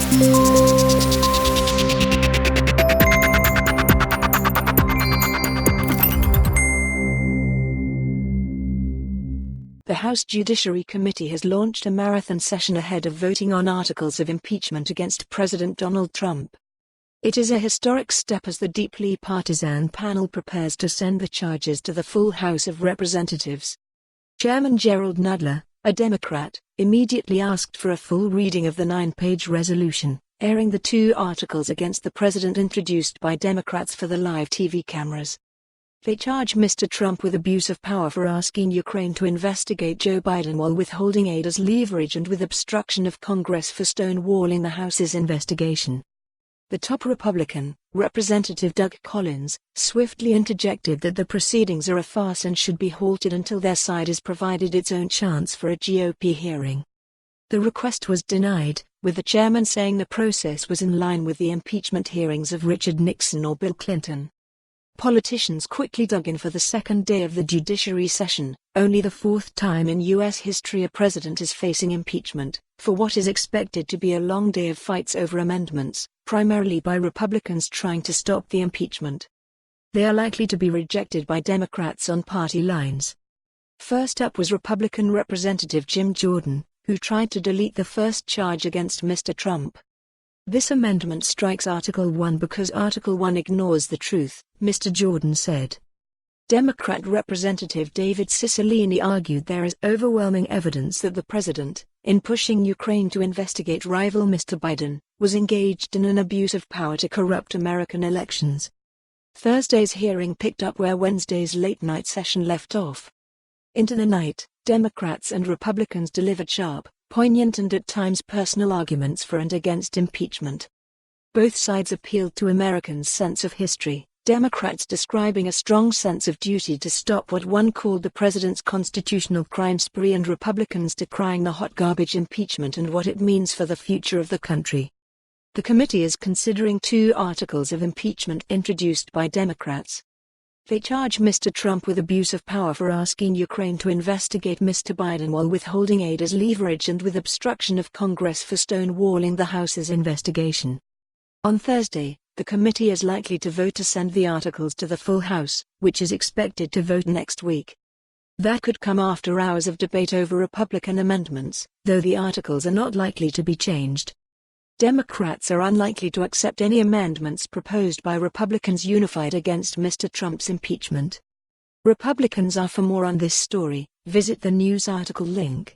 The House Judiciary Committee has launched a marathon session ahead of voting on articles of impeachment against President Donald Trump. It is a historic step as the deeply partisan panel prepares to send the charges to the full House of Representatives. Chairman Jerrold Nadler, a Democrat, immediately asked for a full reading of the 9-page resolution, airing the 2 articles against the president introduced by Democrats for the live TV cameras. They charge Mr. Trump with abuse of power for asking Ukraine to investigate Joe Biden while withholding aid as leverage and with obstruction of Congress for stonewalling the House's investigation. The top Republican, Representative Doug Collins, swiftly interjected that the proceedings are a farce and should be halted until their side is provided its own chance for a GOP hearing. The request was denied, with the chairman saying the process was in line with the impeachment hearings of Richard Nixon or Bill Clinton. Politicians quickly dug in for the second day of the judiciary session, only the 4th time in U.S. history a president is facing impeachment, for what is expected to be a long day of fights over amendments, primarily by Republicans trying to stop the impeachment. They are likely to be rejected by Democrats on party lines. First up was Republican Representative Jim Jordan, who tried to delete the first charge against Mr. Trump. This amendment strikes Article 1 because Article 1 ignores the truth, Mr. Jordan said. Democrat Representative David Cicilline argued there is overwhelming evidence that the president, in pushing Ukraine to investigate rival Mr. Biden, was engaged in an abuse of power to corrupt American elections. Thursday's hearing picked up where Wednesday's late-night session left off. Into the night, Democrats and Republicans delivered sharp, poignant and at times personal arguments for and against impeachment. Both sides appealed to Americans' sense of history, Democrats describing a strong sense of duty to stop what one called the president's constitutional crime spree and Republicans decrying the hot garbage impeachment and what it means for the future of the country. The committee is considering 2 articles of impeachment introduced by Democrats. They charge Mr. Trump with abuse of power for asking Ukraine to investigate Mr. Biden while withholding aid as leverage and with obstruction of Congress for stonewalling the House's investigation. On Thursday, the committee is likely to vote to send the articles to the full House, which is expected to vote next week. That could come after hours of debate over Republican amendments, though the articles are not likely to be changed. Democrats are unlikely to accept any amendments proposed by Republicans unified against Mr. Trump's impeachment. Republicans are for more on this story, visit the news article link.